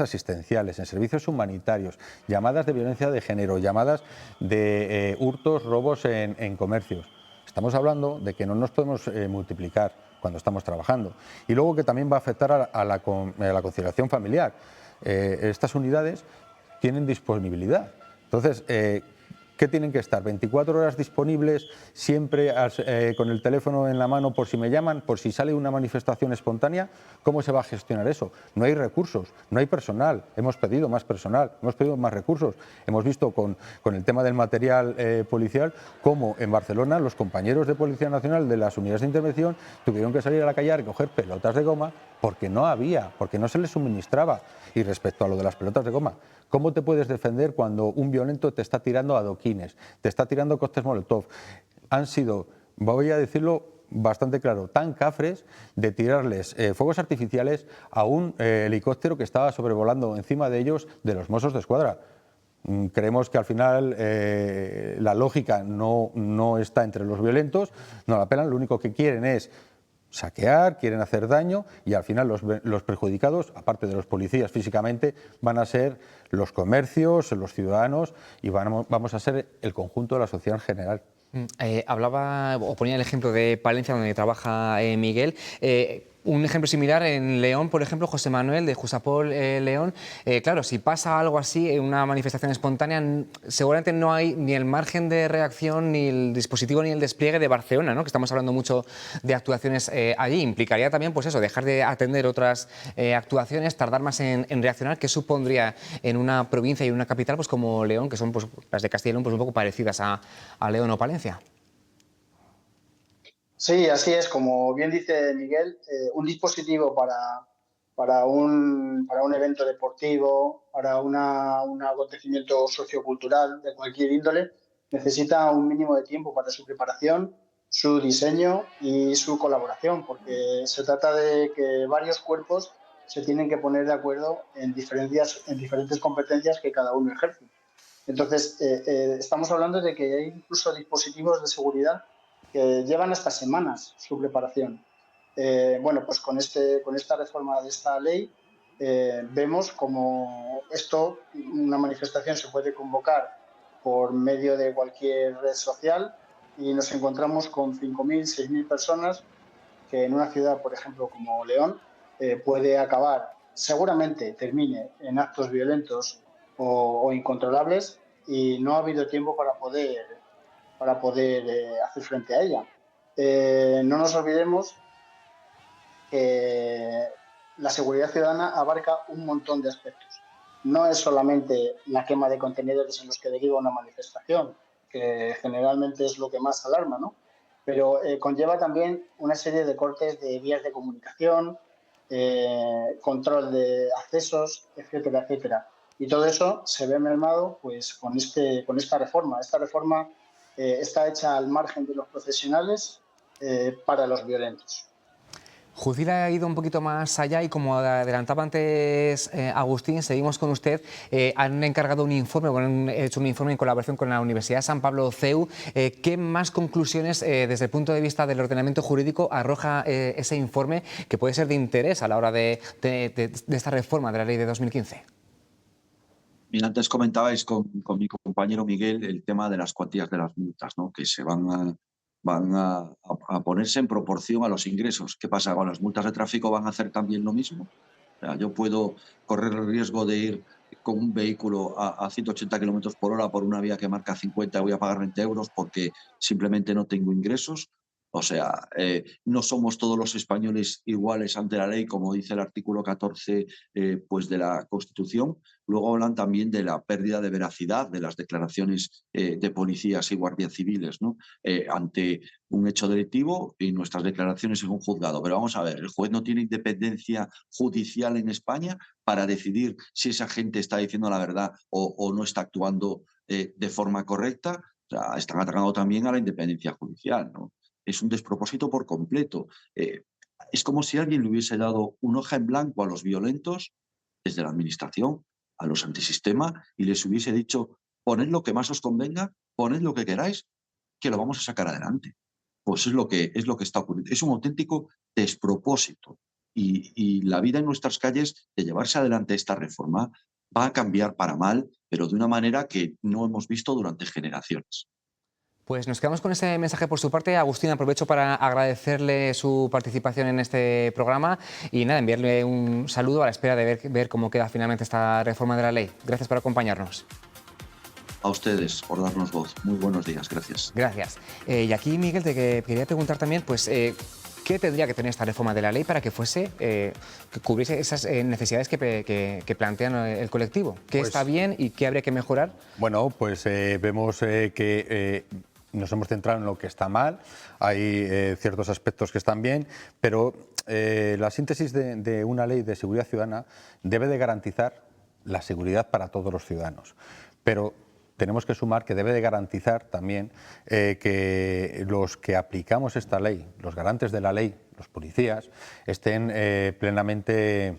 asistenciales, en servicios humanitarios, llamadas de violencia de género, llamadas de hurtos, robos en comercios. Estamos hablando de que no nos podemos multiplicar cuando estamos trabajando. Y luego que también va a afectar a la conciliación familiar. Estas unidades tienen disponibilidad. Entonces, ¿qué tienen que estar? 24 horas disponibles, siempre con el teléfono en la mano por si me llaman, por si sale una manifestación espontánea. ¿Cómo se va a gestionar eso? No hay recursos, no hay personal. Hemos pedido más personal, hemos pedido más recursos. Hemos visto con el tema del material policial cómo en Barcelona los compañeros de Policía Nacional de las unidades de intervención tuvieron que salir a la calle a recoger pelotas de goma porque no había, porque no se les suministraba. Y respecto a lo de las pelotas de goma, ¿cómo te puedes defender cuando un violento te está tirando adoquines, te está tirando cócteles Molotov? Han sido, voy a decirlo bastante claro, tan cafres de tirarles fuegos artificiales a un helicóptero que estaba sobrevolando encima de ellos de los Mossos d'Esquadra. Creemos que al final la lógica no está entre los violentos, no la pelan, lo único que quieren es saquear, quieren hacer daño y al final los perjudicados, aparte de los policías físicamente, van a ser los comercios, los ciudadanos y vamos a ser el conjunto de la sociedad en general. Hablaba o ponía el ejemplo de Palencia, donde trabaja Miguel. Un ejemplo similar en León, por ejemplo, José Manuel de Jusapol León. Claro, si pasa algo así, una manifestación espontánea, seguramente no hay ni el margen de reacción, ni el dispositivo, ni el despliegue de Barcelona, ¿no? Que estamos hablando mucho de actuaciones allí. Implicaría también, pues eso, dejar de atender otras actuaciones, tardar más en reaccionar. ¿Qué supondría en una provincia y en una capital pues como León, que son pues, las de Castilla y León, pues un poco parecidas a León o Palencia? Sí, así es. Como bien dice Miguel, un dispositivo para un evento deportivo, para un acontecimiento sociocultural de cualquier índole, necesita un mínimo de tiempo para su preparación, su diseño y su colaboración, porque se trata de que varios cuerpos se tienen que poner de acuerdo en diferentes competencias que cada uno ejerce. Entonces, estamos hablando de que hay incluso dispositivos de seguridad que llevan hasta semanas su preparación. Bueno, pues con esta reforma de esta ley vemos como una manifestación se puede convocar por medio de cualquier red social y nos encontramos con 5.000, 6.000 personas que en una ciudad, por ejemplo, como León, puede acabar, seguramente termine en actos violentos o incontrolables y no ha habido tiempo para poder hacer frente a ella. No nos olvidemos que la seguridad ciudadana abarca un montón de aspectos. No es solamente la quema de contenedores en los que deriva una manifestación, que generalmente es lo que más alarma, ¿no? Pero conlleva también una serie de cortes de vías de comunicación, control de accesos, etcétera, etcétera. Y todo eso se ve mermado pues, con esta reforma. Esta reforma está hecha al margen de los profesionales para los violentos. Jucil ha ido un poquito más allá y como adelantaba antes Agustín, seguimos con usted. Han encargado un informe, han hecho un informe en colaboración con la Universidad de San Pablo CEU. ¿Qué más conclusiones desde el punto de vista del ordenamiento jurídico arroja ese informe que puede ser de interés a la hora de esta reforma de la ley de 2015? Bien, antes comentabais con mi compañero Miguel el tema de las cuantías de las multas, ¿no? Que se van a ponerse en proporción a los ingresos. ¿Qué pasa? ¿Con las multas de tráfico van a hacer también lo mismo? O sea, yo puedo correr el riesgo de ir con un vehículo a 180 kilómetros por hora por una vía que marca 50 y voy a pagar 20 euros porque simplemente no tengo ingresos. O sea, no somos todos los españoles iguales ante la ley, como dice el artículo 14 pues de la Constitución. Luego hablan también de la pérdida de veracidad de las declaraciones de policías y guardias civiles, ¿no? Ante un hecho delictivo y nuestras declaraciones en un juzgado. Pero vamos a ver, el juez no tiene independencia judicial en España para decidir si esa gente está diciendo la verdad o no está actuando de forma correcta. O sea, están atacando también a la independencia judicial, ¿no? Es un despropósito por completo. Es como si alguien le hubiese dado un hoja en blanco a los violentos desde la administración, a los antisistema, y les hubiese dicho, poned lo que más os convenga, poned lo que queráis, que lo vamos a sacar adelante. Pues es lo que está ocurriendo. Es un auténtico despropósito. Y la vida en nuestras calles, de llevarse adelante esta reforma, va a cambiar para mal, pero de una manera que no hemos visto durante generaciones. Pues nos quedamos con ese mensaje por su parte. Agustín, aprovecho para agradecerle su participación en este programa y nada, enviarle un saludo a la espera de ver cómo queda finalmente esta reforma de la ley. Gracias por acompañarnos. A ustedes por darnos voz. Muy buenos días, gracias. Gracias. Y aquí, Miguel, te quería preguntar también, pues, ¿qué tendría que tener esta reforma de la ley para que fuese, que cubriese esas necesidades que plantean el colectivo? ¿Qué está bien y qué habría que mejorar? Bueno, pues vemos que nos hemos centrado en lo que está mal, hay ciertos aspectos que están bien, pero la síntesis de una ley de seguridad ciudadana debe de garantizar la seguridad para todos los ciudadanos, pero tenemos que sumar que debe de garantizar también que los que aplicamos esta ley, los garantes de la ley, los policías, estén plenamente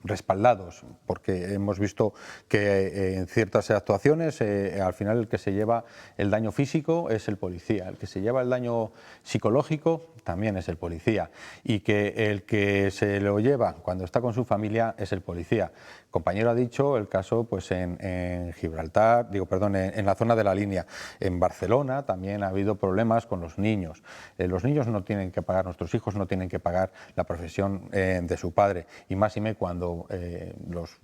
respaldados, porque hemos visto que en ciertas actuaciones al final el que se lleva el daño físico es el policía, el que se lleva el daño psicológico también es el policía, y que el que se lo lleva cuando está con su familia es el policía. El compañero ha dicho el caso pues en Gibraltar, en la zona de la línea. En Barcelona también ha habido problemas con los niños. Los niños no tienen que pagar, nuestros hijos no tienen que pagar la profesión de su padre, y más cuando los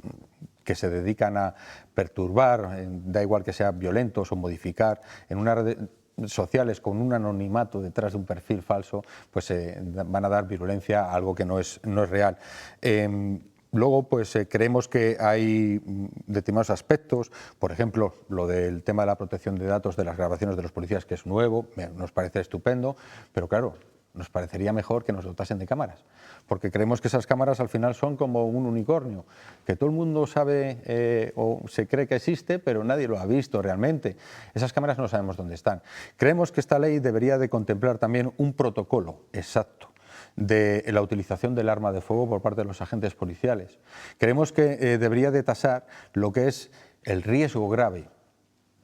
que se dedican a perturbar, da igual que sean violentos o modificar en una red sociales con un anonimato detrás de un perfil falso, pues van a dar virulencia a algo que no es real. Luego, pues creemos que hay determinados aspectos, por ejemplo, lo del tema de la protección de datos de las grabaciones de los policías, que es nuevo, nos parece estupendo, pero claro, nos parecería mejor que nos dotasen de cámaras, porque creemos que esas cámaras al final son como un unicornio, que todo el mundo sabe o se cree que existe, pero nadie lo ha visto realmente. Esas cámaras no sabemos dónde están. Creemos que esta ley debería de contemplar también un protocolo exacto de la utilización del arma de fuego por parte de los agentes policiales. Creemos que debería de tasar lo que es el riesgo grave.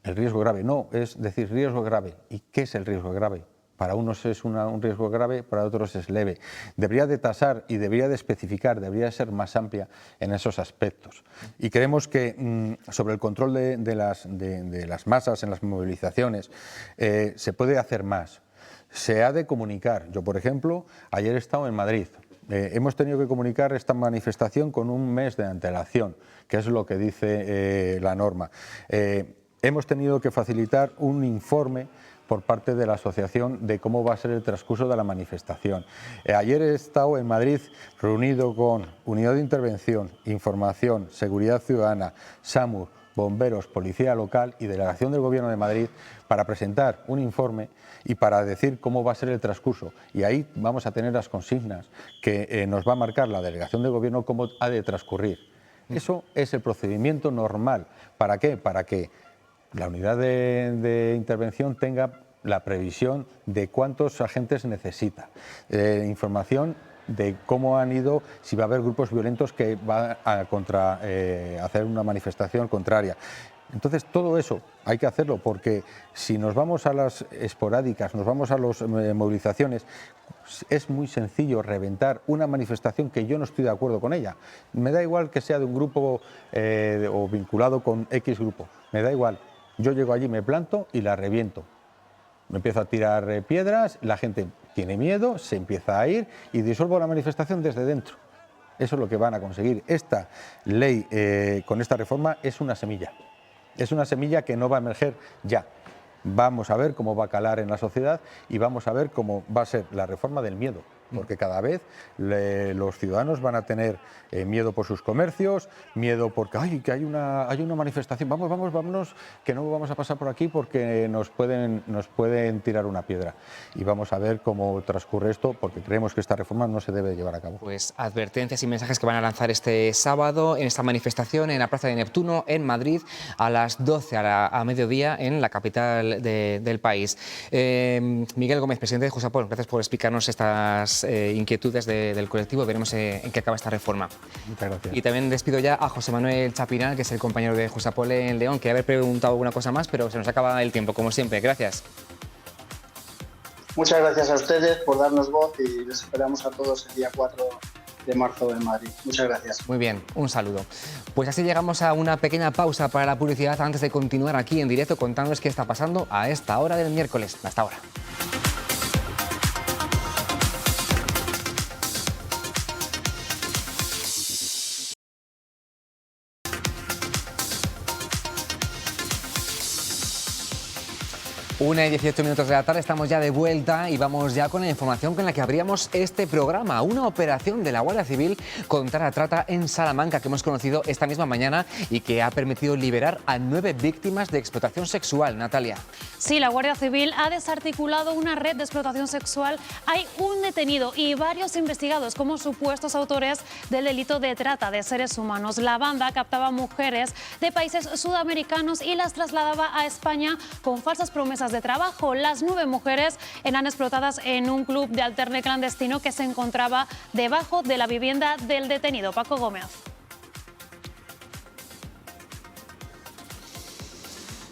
El riesgo grave no, es decir, riesgo grave. ¿Y qué es el riesgo grave? Para unos es un riesgo grave, para otros es leve. Debería de tasar y debería de especificar, debería de ser más amplia en esos aspectos. Y creemos que sobre el control de las masas en las movilizaciones se puede hacer más. Se ha de comunicar. Yo, por ejemplo, ayer he estado en Madrid. Hemos tenido que comunicar esta manifestación con un mes de antelación, que es lo que dice la norma. Hemos tenido que facilitar un informe por parte de la asociación de cómo va a ser el transcurso de la manifestación. Ayer he estado en Madrid reunido con Unidad de Intervención, Información, Seguridad Ciudadana, SAMUR, Bomberos, Policía Local y Delegación del Gobierno de Madrid para presentar un informe y para decir cómo va a ser el transcurso. Y ahí vamos a tener las consignas que nos va a marcar la Delegación del Gobierno cómo ha de transcurrir. Eso es el procedimiento normal. ¿Para qué? Para que la unidad de intervención tenga la previsión de cuántos agentes necesita, información de cómo han ido, si va a haber grupos violentos que van a hacer una manifestación contraria. Entonces, todo eso hay que hacerlo, porque si nos vamos a las esporádicas, nos vamos a las movilizaciones, es muy sencillo reventar una manifestación que yo no estoy de acuerdo con ella. Me da igual que sea de un grupo o vinculado con X grupo, me da igual. Yo llego allí, me planto y la reviento. Me empiezo a tirar piedras, la gente tiene miedo, se empieza a ir y disuelvo la manifestación desde dentro. Eso es lo que van a conseguir. Esta ley, con esta reforma, es una semilla. Es una semilla que no va a emerger ya. Vamos a ver cómo va a calar en la sociedad y vamos a ver cómo va a ser la reforma del miedo. Porque cada vez los ciudadanos van a tener miedo por sus comercios, miedo porque que hay una manifestación, vámonos, que no vamos a pasar por aquí porque nos pueden tirar una piedra. Y vamos a ver cómo transcurre esto, porque creemos que esta reforma no se debe llevar a cabo. Pues advertencias y mensajes que van a lanzar este sábado en esta manifestación en la Plaza de Neptuno, en Madrid, a las 12 a mediodía, en la capital del país. Miguel Gómez, presidente de Jusapol, gracias por explicarnos estas inquietudes del colectivo. Veremos en qué acaba esta reforma. Muchas gracias. Y también despido ya a José Manuel Chapinal, que es el compañero de Jusapol en León, que haber preguntado alguna cosa más, pero se nos acaba el tiempo, como siempre. Gracias. Muchas gracias a ustedes por darnos voz y les esperamos a todos el día 4 de marzo en Madrid. Muchas gracias. Muy bien, un saludo. Pues así llegamos a una pequeña pausa para la publicidad antes de continuar aquí en directo contándoles qué está pasando a esta hora del miércoles. Hasta ahora. Una y 18 minutos de la tarde, estamos ya de vuelta y vamos ya con la información con la que abríamos este programa. Una operación de la Guardia Civil contra la trata en Salamanca que hemos conocido esta misma mañana y que ha permitido liberar a 9 víctimas de explotación sexual. Natalia. Sí, la Guardia Civil ha desarticulado una red de explotación sexual. Hay un detenido y varios investigados como supuestos autores del delito de trata de seres humanos. La banda captaba mujeres de países sudamericanos y las trasladaba a España con falsas promesas de trabajo. Las 9 mujeres eran explotadas en un club de alterne clandestino que se encontraba debajo de la vivienda del detenido. Paco Gómez.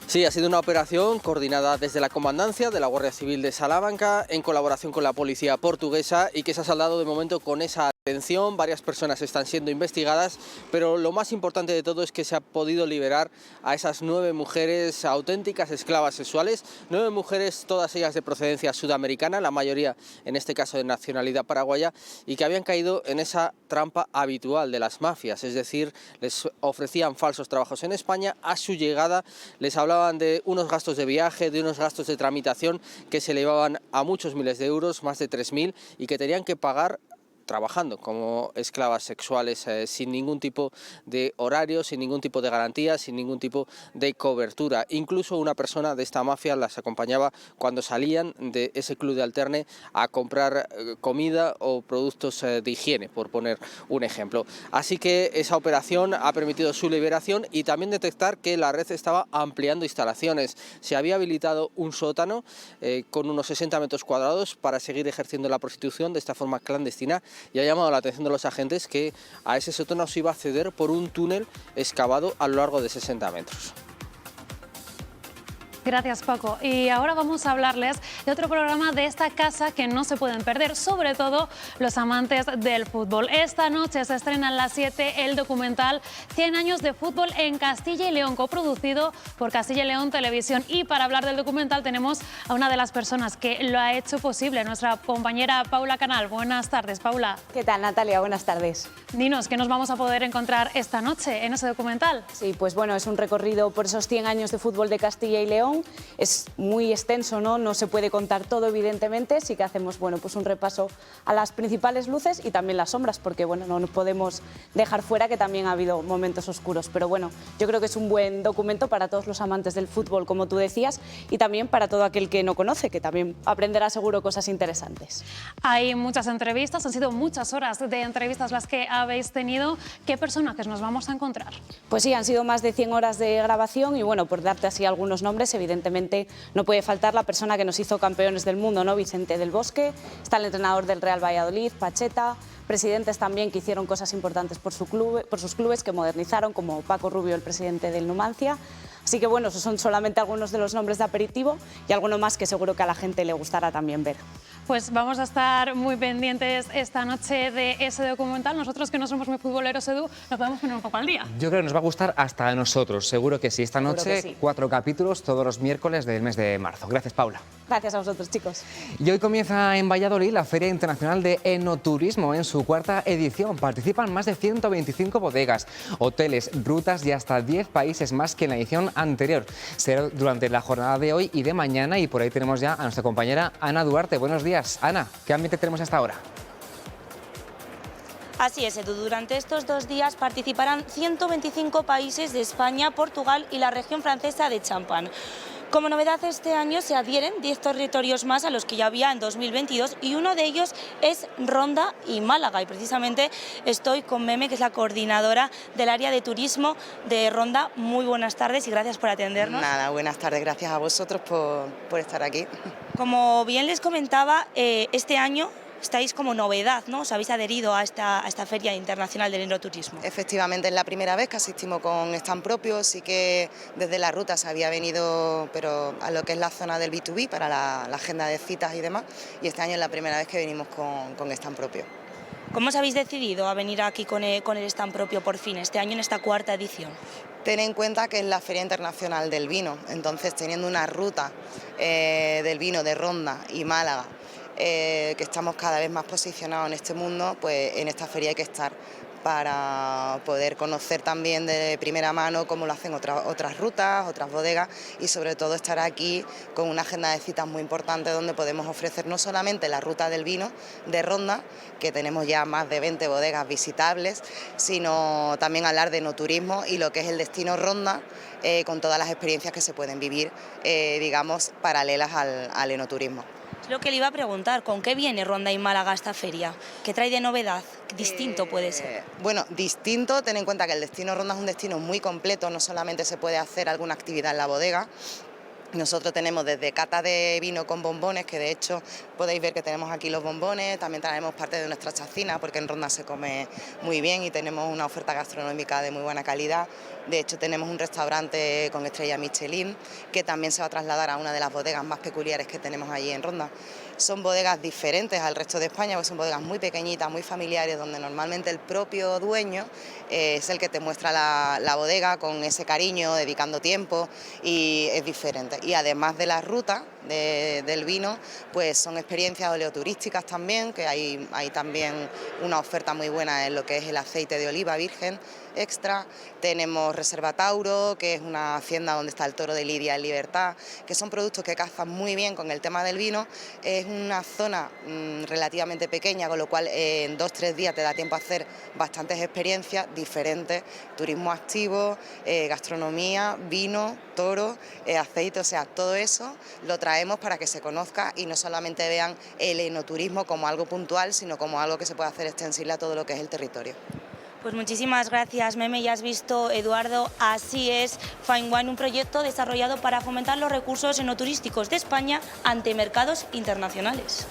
Sí, ha sido una operación coordinada desde la Comandancia de la Guardia Civil de Salamanca en colaboración con la policía portuguesa y que se ha saldado de momento con esa detención. Varias personas están siendo investigadas, pero lo más importante de todo es que se ha podido liberar a esas 9 mujeres auténticas esclavas sexuales, 9 mujeres, todas ellas de procedencia sudamericana, la mayoría en este caso de nacionalidad paraguaya, y que habían caído en esa trampa habitual de las mafias, es decir, les ofrecían falsos trabajos en España. A su llegada les hablaban de unos gastos de viaje, de unos gastos de tramitación que se elevaban a muchos miles de euros, más de 3.000, y que tenían que pagar trabajando como esclavas sexuales sin ningún tipo de horario, sin ningún tipo de garantía, sin ningún tipo de cobertura. Incluso una persona de esta mafia las acompañaba cuando salían de ese club de alterne a comprar comida o productos de higiene, por poner un ejemplo. Así que esa operación ha permitido su liberación y también detectar que la red estaba ampliando instalaciones. Se había habilitado un sótano con unos 60 metros cuadrados para seguir ejerciendo la prostitución de esta forma clandestina, y ha llamado la atención de los agentes que a ese sótano se iba a acceder por un túnel excavado a lo largo de 60 metros. Gracias, Paco. Y ahora vamos a hablarles de otro programa de esta casa que no se pueden perder, sobre todo los amantes del fútbol. Esta noche se estrena a las 7 el documental 100 años de fútbol en Castilla y León, coproducido por Castilla y León Televisión. Y para hablar del documental tenemos a una de las personas que lo ha hecho posible, nuestra compañera Paula Canal. Buenas tardes, Paula. ¿Qué tal, Natalia? Buenas tardes. Dinos, ¿qué nos vamos a poder encontrar esta noche en ese documental? Sí, pues bueno, es un recorrido por esos 100 años de fútbol de Castilla y León. Es muy extenso, ¿no? No se puede contar todo, evidentemente. Sí que hacemos, bueno, pues un repaso a las principales luces y también las sombras, porque bueno, no nos podemos dejar fuera que también ha habido momentos oscuros. Pero bueno, yo creo que es un buen documento para todos los amantes del fútbol, como tú decías, y también para todo aquel que no conoce, que también aprenderá seguro cosas interesantes. Hay muchas entrevistas, han sido muchas horas de entrevistas las que habéis tenido. ¿Qué personajes nos vamos a encontrar? Pues sí, han sido más de 100 horas de grabación y bueno, por darte así algunos nombres, evidentemente no puede faltar la persona que nos hizo campeones del mundo, ¿no? Vicente del Bosque, está el entrenador del Real Valladolid, Pacheta, presidentes también que hicieron cosas importantes por sus clubes, que modernizaron, como Paco Rubio, el presidente del Numancia. Así que bueno, esos son solamente algunos de los nombres de aperitivo y alguno más que seguro que a la gente le gustará también ver. Pues vamos a estar muy pendientes esta noche de ese documental. Nosotros que no somos muy futboleros, Edu, nos podemos poner un poco al día. Yo creo que nos va a gustar hasta a nosotros, seguro que sí. Esta noche, sí. 4 capítulos todos los miércoles del mes de marzo. Gracias, Paula. Gracias a vosotros, chicos. Y hoy comienza en Valladolid la Feria Internacional de Enoturismo en su 4ª edición. Participan más de 125 bodegas, hoteles, rutas y hasta 10 países más que en la edición anterior. Será durante la jornada de hoy y de mañana y por ahí tenemos ya a nuestra compañera Ana Duarte. Buenos días. Ana, ¿qué ambiente tenemos hasta ahora? Así es, Edu. Durante estos 2 días participarán 125 países de España, Portugal y la región francesa de Champagne. Como novedad este año se adhieren 10 territorios más a los que ya había en 2022 y uno de ellos es Ronda y Málaga. Y precisamente estoy con Meme, que es la coordinadora del área de turismo de Ronda. Muy buenas tardes y gracias por atendernos. Nada, buenas tardes, gracias a vosotros por estar aquí. Como bien les comentaba, este año estáis como novedad, ¿no? Os habéis adherido a esta Feria Internacional del Enoturismo. Efectivamente, es la primera vez que asistimos con stand propio, sí que desde la ruta se había venido, pero a lo que es la zona del B2B, para la agenda de citas y demás, y este año es la primera vez que venimos con stand propio. ¿Cómo os habéis decidido a venir aquí con el stand propio por fin, este año en esta 4ª edición? Ten en cuenta que es la Feria Internacional del Vino, entonces teniendo una ruta del vino de Ronda y Málaga, que estamos cada vez más posicionados en este mundo, pues en esta feria hay que estar para poder conocer también de primera mano cómo lo hacen otras rutas, otras bodegas y sobre todo estar aquí con una agenda de citas muy importante donde podemos ofrecer no solamente la ruta del vino de Ronda, que tenemos ya más de 20 bodegas visitables, sino también hablar de enoturismo y lo que es el destino Ronda, con todas las experiencias que se pueden vivir, digamos, paralelas al enoturismo. Es lo que le iba a preguntar, ¿con qué viene Ronda y Málaga a esta feria? ¿Qué trae de novedad? ¿Distinto puede ser? Bueno, distinto, ten en cuenta que el destino Ronda es un destino muy completo, no solamente se puede hacer alguna actividad en la bodega. Nosotros tenemos desde cata de vino con bombones, que de hecho podéis ver que tenemos aquí los bombones, también traemos parte de nuestra chacina porque en Ronda se come muy bien y tenemos una oferta gastronómica de muy buena calidad. De hecho tenemos un restaurante con estrella Michelin que también se va a trasladar a una de las bodegas más peculiares que tenemos allí en Ronda. Son bodegas diferentes al resto de España, porque son bodegas muy pequeñitas, muy familiares, donde normalmente el propio dueño es el que te muestra la bodega con ese cariño, dedicando tiempo, y es diferente. Y además de la ruta del vino, pues son experiencias oleoturísticas también, que hay también una oferta muy buena en lo que es el aceite de oliva virgen extra. Tenemos Reserva Tauro, que es una hacienda donde está el toro de Lidia en libertad, que son productos que cazan muy bien con el tema del vino. Es una zona relativamente pequeña, con lo cual en 2-3 días te da tiempo a hacer bastantes experiencias diferentes, turismo activo, gastronomía, vino, toro, aceite, o sea, todo eso lo traemos para que se conozca y no solamente vean el enoturismo como algo puntual, sino como algo que se puede hacer extensible a todo lo que es el territorio. Pues muchísimas gracias, Meme. Ya has visto, Eduardo, así es Fine Wine, un proyecto desarrollado para fomentar los recursos enoturísticos de España ante mercados internacionales.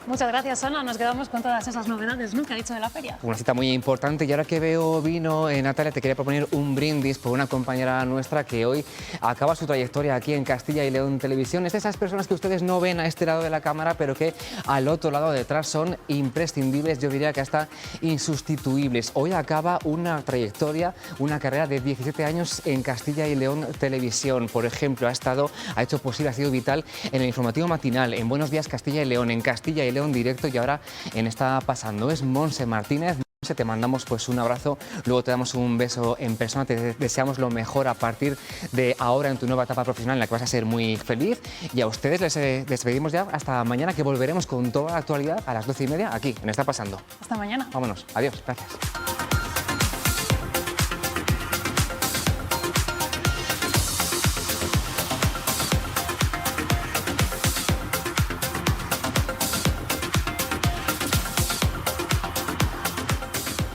Muchas gracias, Ana. Nos quedamos con todas esas novedades, ¿no?, que ha dicho de la feria. Una cita muy importante y ahora que veo vino, Natalia, te quería proponer un brindis por una compañera nuestra que hoy acaba su trayectoria aquí en Castilla y León Televisión. Es de esas personas que ustedes no ven a este lado de la cámara, pero que al otro lado detrás son imprescindibles, yo diría que hasta insustituibles. Hoy acaba una trayectoria, una carrera de 17 años en Castilla y León Televisión. Por ejemplo, ha hecho posible, ha sido vital en el informativo matinal, en Buenos Días Castilla y León, en Castilla y León Directo y ahora en Está Pasando. Es Monse Martínez. Monse, te mandamos pues un abrazo, luego te damos un beso en persona, te deseamos lo mejor a partir de ahora en tu nueva etapa profesional en la que vas a ser muy feliz y a ustedes les despedimos ya hasta mañana, que volveremos con toda la actualidad a las 12:30 aquí en Está Pasando. Hasta mañana. Vámonos, adiós, gracias.